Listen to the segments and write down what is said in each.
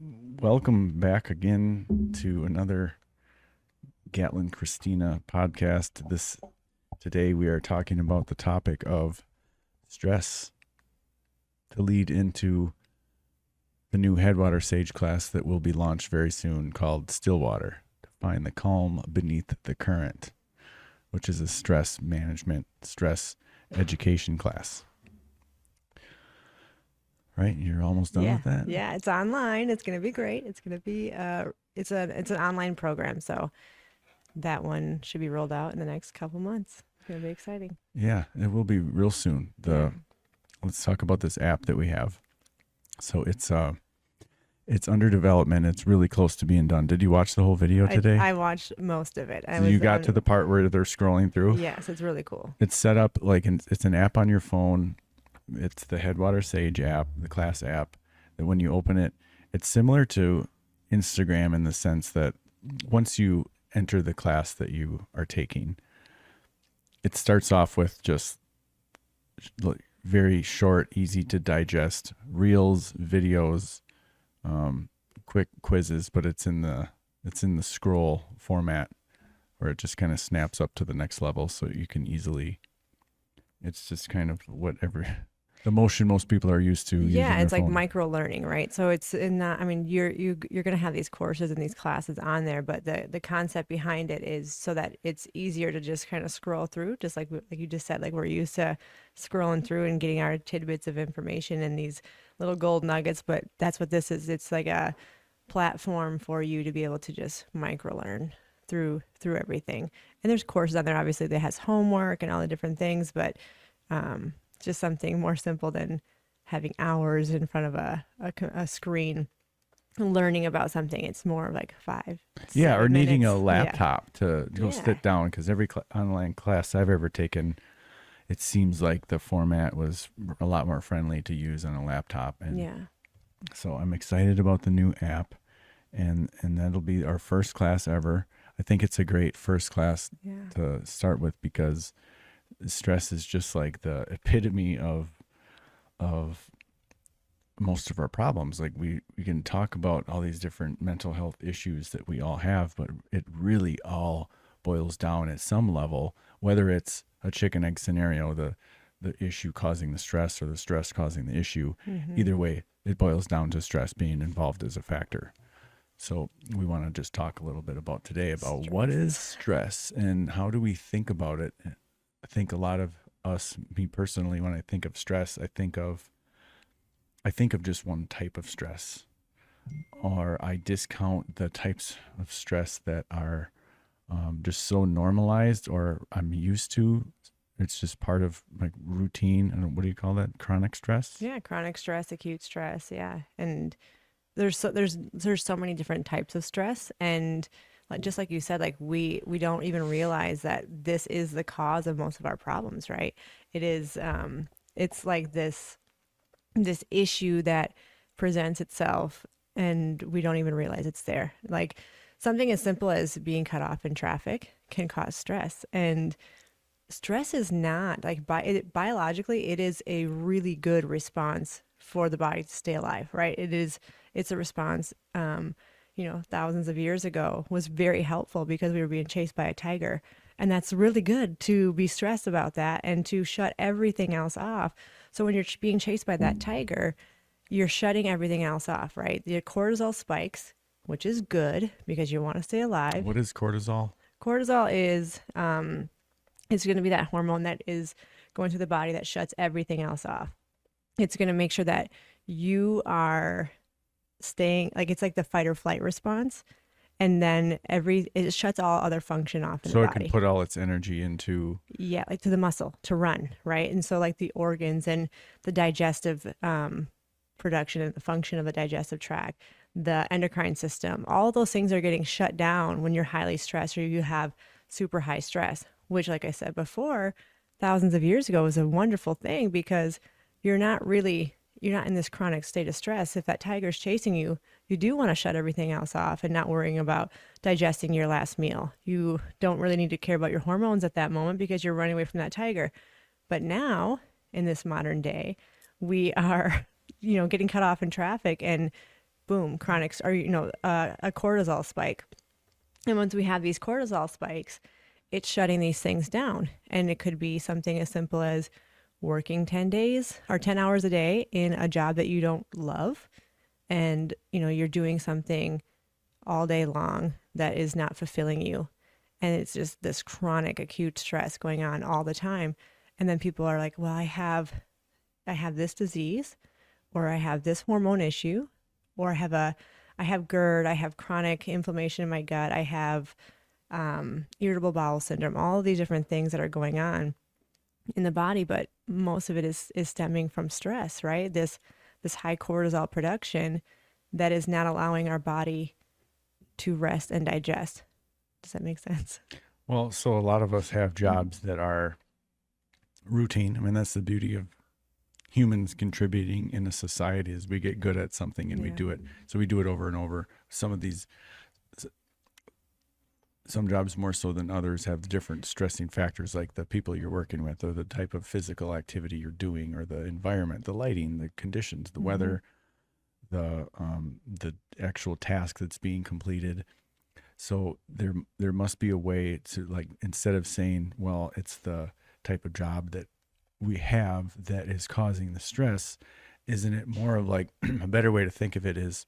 welcome back again to another Gatlin Khrystyna podcast. Today we are talking about the topic of stress to lead into the new Headwater Sage class that will be launched very soon called Stillwater, to find the calm beneath the current, which is a stress management, stress education class. Right, you're almost done with that? Yeah, it's online. It's going to be great. It's going to be it's an online program, so that one should be rolled out in the next couple months. It's going to be exciting. Yeah, it will be real soon. Let's talk about this app that we have. So it's under development. It's really close to being done. Did you watch the whole video today? I watched most of it. So you got to the part where they're scrolling through? Yes, it's really cool. It's set up like it's an app on your phone. It's the Headwater Sage app, the class app, that when you open it, it's similar to Instagram in the sense that once you enter the class that you are taking, it starts off with just very short, easy to digest reels, videos, quick quizzes, but it's in the scroll format where it just kind of snaps up to the next level, so you can easily. It's just kind of whatever the motion most people are used to. Yeah, it's like phone. micro learning, right? So it's in that. I mean, you're going to have these courses and these classes on there, but the concept behind it is so that it's easier to just kind of scroll through, just like you just said, like we're used to scrolling through and getting our tidbits of information and these little gold nuggets. But that's what this is. It's like a platform for you to be able to just micro learn through everything. And there's courses on there, obviously, that has homework and all the different things, but just something more simple than having hours in front of a screen learning about something. It's more like 5 or needing minutes. a laptop to go sit down, because every online class I've ever taken, it seems like the format was a lot more friendly to use on a laptop. And so I'm excited about the new app, and that'll be our first class ever. I think it's a great first class to start with, because stress is just like the epitome of most of our problems. Like we can talk about all these different mental health issues that we all have, but it really all boils down at some level, whether it's a chicken egg scenario, the issue causing the stress or the stress causing the issue. Either way, it boils down to stress being involved as a factor. So we want to just talk a little bit about today about stress. What is stress and how do we think about it? I think a lot of us, me personally, when I think of stress, I think of just one type of stress, or I discount the types of stress that are just so normalized or I'm used to. It's just part of like routine. And what do you call that? Chronic stress? Yeah, chronic stress, acute stress. Yeah, and there's so many different types of stress, and like just like you said, like we don't even realize that this is the cause of most of our problems, right? It is it's like this issue that presents itself and we don't even realize it's there. Like something as simple as being cut off in traffic can cause stress, and stress is not like biologically it is a really good response for the body to stay alive, right? It's a response thousands of years ago was very helpful because we were being chased by a tiger. And that's really good to be stressed about that and to shut everything else off. So when you're being chased by that tiger, you're shutting everything else off, right? Your cortisol spikes, which is good because you want to stay alive. What is cortisol? Cortisol is it's going to be that hormone that is going through the body that shuts everything else off. It's going to make sure that you are staying, like it's like the fight or flight response, and then it shuts all other function off in the body. So it can put all its energy into like to the muscle to run, right? And so like the organs and the digestive production and the function of the digestive tract, the endocrine system, all those things are getting shut down when you're highly stressed or you have super high stress, which, like I said before, thousands of years ago was a wonderful thing because you're not in this chronic state of stress. If that tiger's chasing you, you do want to shut everything else off and not worrying about digesting your last meal. You don't really need to care about your hormones at that moment because you're running away from that tiger. But now, in this modern day, we are, getting cut off in traffic, and boom, chronic, or, a cortisol spike. And once we have these cortisol spikes, it's shutting these things down. And it could be something as simple as working 10 days or 10 hours a day in a job that you don't love. And, you're doing something all day long that is not fulfilling you. And it's just this chronic acute stress going on all the time. And then people are like, well, I have this disease, or I have this hormone issue, or I have GERD, I have chronic inflammation in my gut, I have irritable bowel syndrome, all of these different things that are going on in the body, but most of it is stemming from stress, right? This high cortisol production that is not allowing our body to rest and digest. Does that make sense? Well, so a lot of us have jobs that are routine. I mean, that's the beauty of humans contributing in a society, is we get good at something and we do it. So we do it over and over. Some jobs more so than others have different stressing factors, like the people you're working with, or the type of physical activity you're doing, or the environment, the lighting, the conditions, the weather, the actual task that's being completed. So there must be a way to, like, instead of saying, well, it's the type of job that we have that is causing the stress, isn't it more of like a better way to think of it is,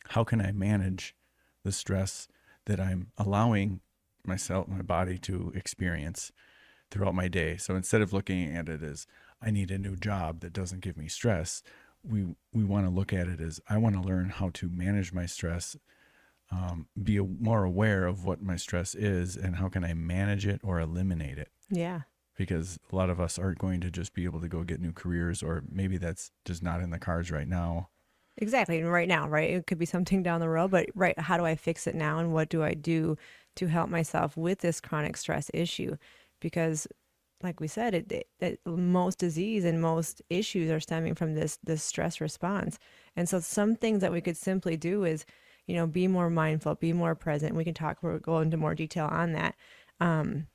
how can I manage the stress that I'm allowing my body to experience throughout my day? So instead of looking at it as, I need a new job that doesn't give me stress, we want to look at it as, I want to learn how to manage my stress, be more aware of what my stress is, and how can I manage it or eliminate it. Yeah. Because a lot of us aren't going to just be able to go get new careers, or maybe that's just not in the cards right now. Exactly. And right now, right? It could be something down the road, but right, how do I fix it now? And what do I do to help myself with this chronic stress issue? Because like we said, most disease and most issues are stemming from this stress response. And so some things that we could simply do is, be more mindful, be more present. We can we'll go into more detail on that.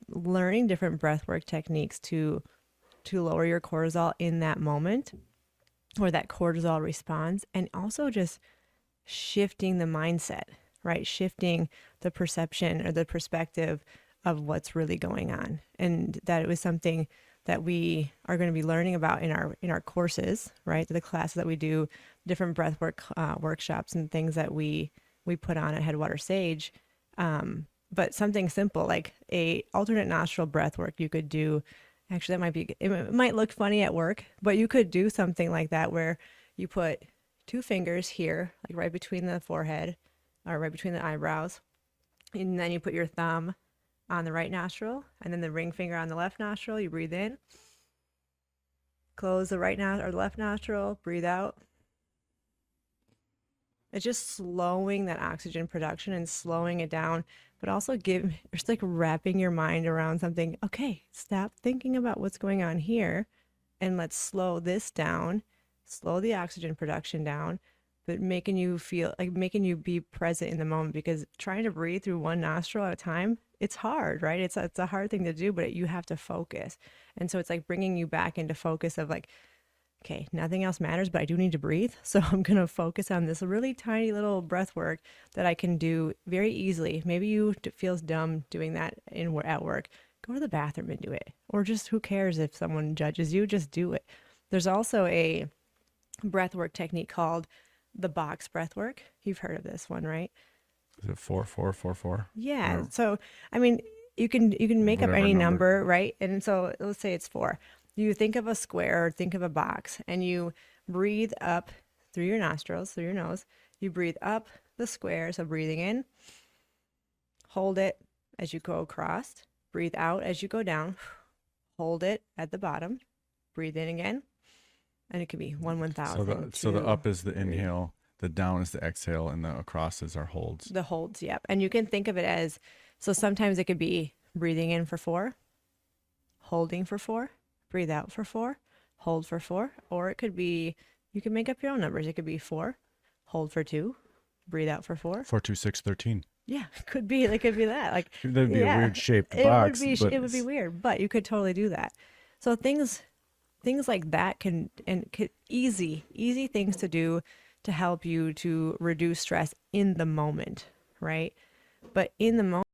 Learning different breathwork techniques to lower your cortisol in that moment, or that cortisol response, and also just shifting the mindset, right? Shifting the perception or the perspective of what's really going on. And that it was something that we are going to be learning about in our courses, right? The classes that we do, different breathwork workshops and things that we put on at Headwater Sage. But something simple like a alternate nostril breath work you could do. Actually, it might look funny at work, but you could do something like that where you put 2 fingers here, like right between the forehead or right between the eyebrows. And then you put your thumb on the right nostril, and then the ring finger on the left nostril. You breathe in, close the right nostril or the left nostril, breathe out. It's just slowing that oxygen production and slowing it down, but also just like wrapping your mind around something. Okay, stop thinking about what's going on here, and let's slow this down, slow the oxygen production down, but making you be present in the moment, because trying to breathe through one nostril at a time, it's hard, right? It's a hard thing to do, but you have to focus. And so it's like bringing you back into focus of like, okay, nothing else matters, but I do need to breathe. So I'm going to focus on this really tiny little breath work that I can do very easily. Maybe you feels dumb doing that at work. Go to the bathroom and do it. Or just, who cares if someone judges you, just do it. There's also a breath work technique called the box breath work. You've heard of this one, right? Is it 4-4-4-4? Yeah. Or So, I mean, you can make up whatever any number. number, right? And so let's say it's 4. You think of a square or think of a box, and you breathe up through your nostrils, through your nose. You breathe up the square, so breathing in, hold it as you go across, breathe out as you go down, hold it at the bottom, breathe in again, and it could be 1,000. So the up is the inhale, the down is the exhale, and the across is our holds. The holds, yep. And you can think of it as, so sometimes it could be breathing in for 4, holding for 4, breathe out for 4, hold for 4, or it could be, you can make up your own numbers. It could be 4, hold for 2, breathe out for 4. 4, 2, 6, 13. Yeah, could be. It could be that. Like, That'd be a weird shaped it box. it would be weird, but you could totally do that. So things like that could easy things to do to help you to reduce stress in the moment, right? But in the moment,